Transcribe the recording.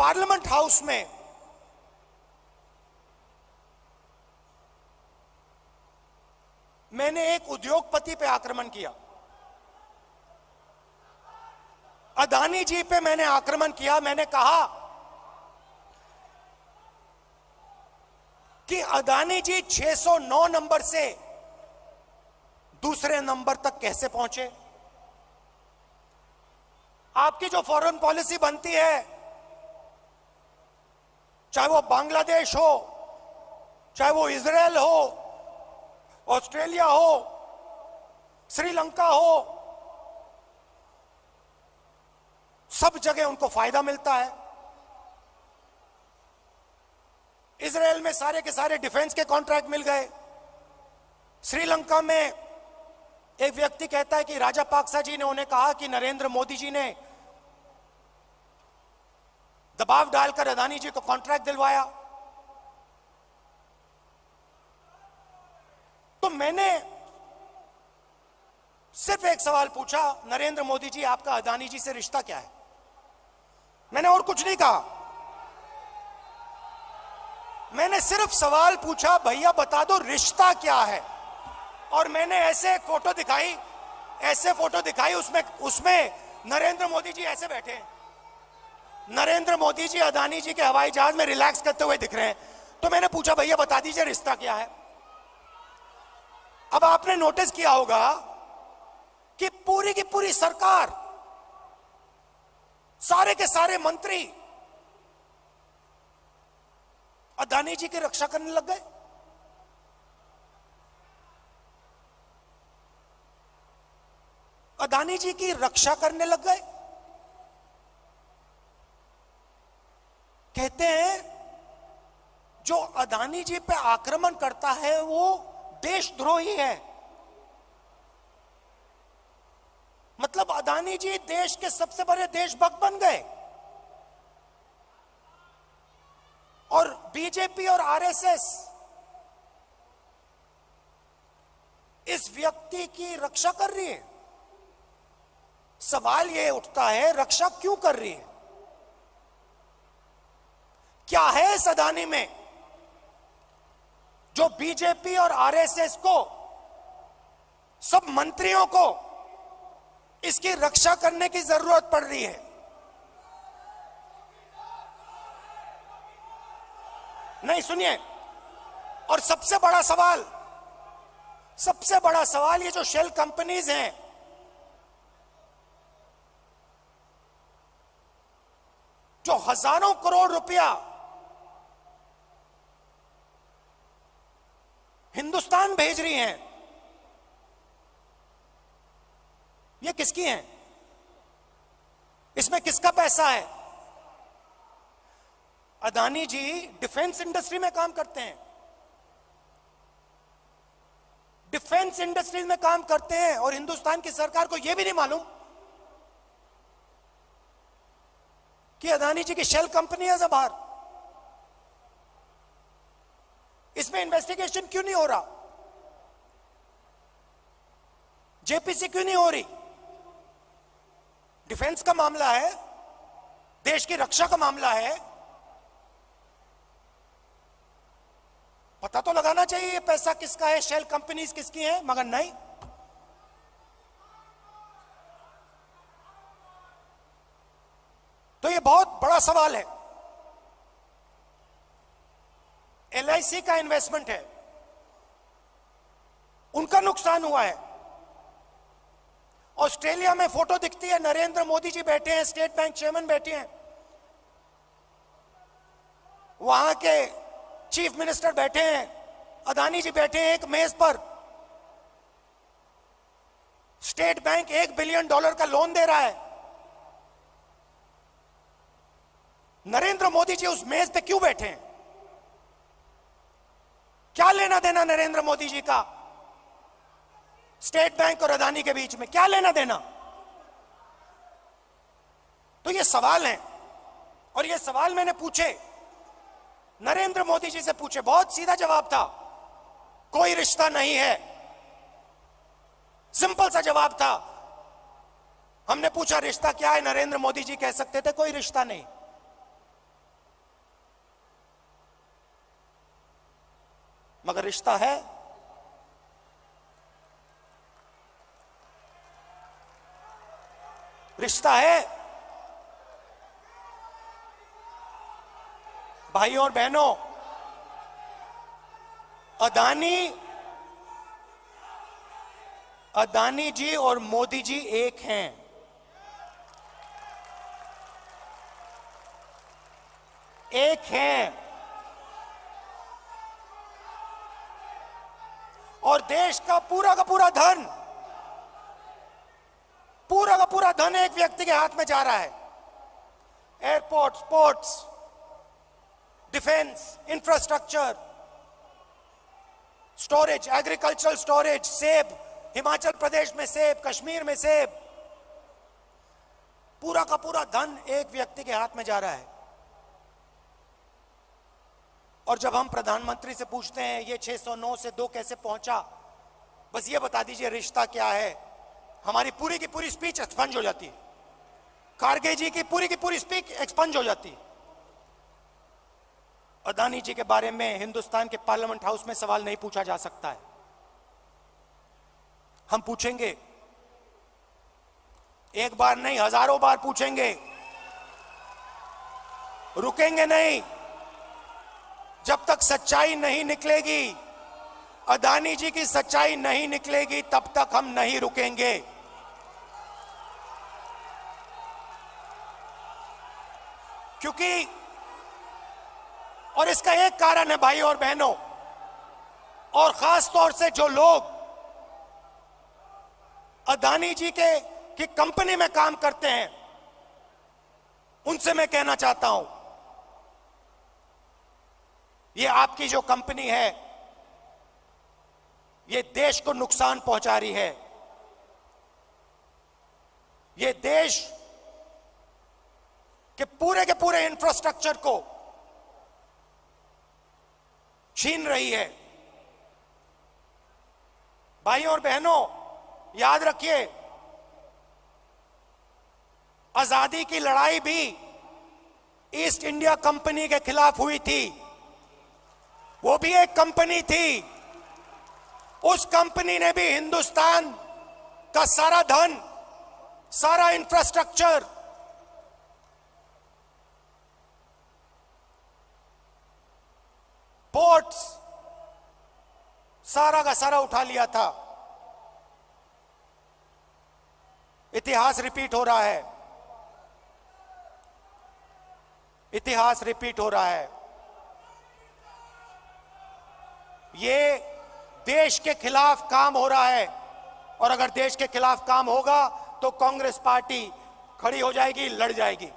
Parliament house में मैंने एक उद्योगपति पे आक्रमण किया, अदानी जी पे मैंने आक्रमण किया। मैंने कहा कि अदानी जी 609 नंबर से दूसरे नंबर तक कैसे पहुंचे। आपकी जो फॉरेन पॉलिसी बनती है, चाहे वो बांग्लादेश हो, चाहे वो इजराइल हो, ऑस्ट्रेलिया हो, श्रीलंका हो, सब जगह उनको फायदा मिलता है। इजराइल में सारे के सारे डिफेंस के कॉन्ट्रैक्ट मिल गए। श्रीलंका में एक व्यक्ति कहता है कि राजापाक्सा जी ने उन्हें कहा कि नरेंद्र मोदी जी ने दबाव डालकर अदानी जी को कॉन्ट्रैक्ट दिलवाया। तो मैंने सिर्फ एक सवाल पूछा, नरेंद्र मोदी जी आपका अदानी जी से रिश्ता क्या है? मैंने और कुछ नहीं कहा, मैंने सिर्फ सवाल पूछा, भैया बता दो रिश्ता क्या है। और मैंने ऐसे फोटो दिखाई, उसमें नरेंद्र मोदी जी ऐसे बैठे हैं। नरेंद्र मोदी जी अदानी जी के हवाई जहाज में रिलैक्स करते हुए दिख रहे हैं। तो मैंने पूछा, भैया बता दीजिए रिश्ता क्या है। अब आपने नोटिस किया होगा कि पूरी की पूरी सरकार, सारे के सारे मंत्री अदानी जी की रक्षा करने लग गए। अदानी जी की रक्षा करने लग गए। कहते हैं जो अदानी जी पे आक्रमण करता है वो देशद्रोही है। मतलब अदानी जी देश के सबसे बड़े देशभक्त बन गए और बीजेपी और आरएसएस इस व्यक्ति की रक्षा कर रही है। सवाल यह उठता है, रक्षा क्यों कर रही है? क्या है इस अदानी में जो बीजेपी और आरएसएस को, सब मंत्रियों को इसकी रक्षा करने की जरूरत पड़ रही है? नहीं, सुनिए। और सबसे बड़ा सवाल ये जो शेल कंपनीज हैं, जो हजारों करोड़ रुपया हिंदुस्तान भेज रही हैं, ये किसकी हैं? इसमें किसका पैसा है? अदानी जी डिफेंस इंडस्ट्री में काम करते हैं, डिफेंस इंडस्ट्री में काम करते हैं और हिंदुस्तान की सरकार को यह भी नहीं मालूम कि अदानी जी की शेल कंपनी है बाहर। इसमें इन्वेस्टिगेशन क्यों नहीं हो रहा? जेपीसी क्यों नहीं हो रही? डिफेंस का मामला है, देश की रक्षा का मामला है, पता तो लगाना चाहिए ये पैसा किसका है, शेल कंपनीज किसकी हैं, मगर नहीं। तो ये बहुत बड़ा सवाल है। एलआईसी का इन्वेस्टमेंट है, उनका नुकसान हुआ है। ऑस्ट्रेलिया में फोटो दिखती है, नरेंद्र मोदी जी बैठे हैं, स्टेट बैंक चेयरमैन बैठे हैं, वहां के चीफ मिनिस्टर बैठे हैं, अदानी जी बैठे हैं एक मेज पर। स्टेट बैंक $1 बिलियन का लोन दे रहा है। नरेंद्र मोदी जी उस मेज पे क्यों बैठे हैं? क्या लेना देना नरेंद्र मोदी जी का स्टेट बैंक और अदानी के बीच में? क्या लेना देना? तो ये सवाल है, और ये सवाल मैंने पूछे, नरेंद्र मोदी जी से पूछे, बहुत सीधा जवाब था, कोई रिश्ता नहीं है। सिंपल सा जवाब था। हमने पूछा रिश्ता क्या है, नरेंद्र मोदी जी कह सकते थे कोई रिश्ता नहीं। मगर रिश्ता है। रिश्ता है। भाइयों और बहनों, अदानी जी और मोदी जी एक हैं। एक हैं। और देश का पूरा धन एक व्यक्ति के हाथ में जा रहा है। Airports, ports, defence, infrastructure, storage, agricultural storage, सेब, हिमाचल प्रदेश में सेब, कश्मीर में सेब, पूरा का पूरा धन एक व्यक्ति के हाथ में जा रहा है। और जब हम प्रधानमंत्री से पूछते हैं ये 609 से 2 कैसे पहुंचा, बस ये बता दीजिए रिश्ता क्या है, हमारी पूरी की पूरी स्पीच एक्सपंज हो जाती है। खारगे जी की पूरी स्पीच एक्सपंज हो जाती है। अदानी जी के बारे में हिंदुस्तान के पार्लियामेंट हाउस में सवाल नहीं पूछा जा सकता है। हम पूछेंगे, एक बार नहीं, हजारों बार पूछेंगे, रुकेंगे नहीं। जब तक सच्चाई नहीं निकलेगी, अदानी जी की सच्चाई नहीं निकलेगी, तब तक हम नहीं रुकेंगे। क्योंकि, और इसका एक कारण है भाई और बहनों, और खास तौर से जो लोग अदानी जी की कंपनी में काम करते हैं, उनसे मैं कहना चाहता हूं, ये आपकी जो कंपनी है, ये देश को नुकसान पहुंचा रही है। ये देश के पूरे इंफ्रास्ट्रक्चर को छीन रही है। भाइयों और बहनों, याद रखिए, आजादी की लड़ाई भी ईस्ट इंडिया कंपनी के खिलाफ हुई थी। वो भी एक कंपनी थी। उस कंपनी ने भी हिंदुस्तान का सारा धन, सारा इंफ्रास्ट्रक्चर, पोर्ट्स, सारा का सारा उठा लिया था। इतिहास रिपीट हो रहा है। इतिहास रिपीट हो रहा है। ये देश के खिलाफ काम हो रहा है, और अगर देश के खिलाफ काम होगा तो कांग्रेस पार्टी खड़ी हो जाएगी, लड़ जाएगी।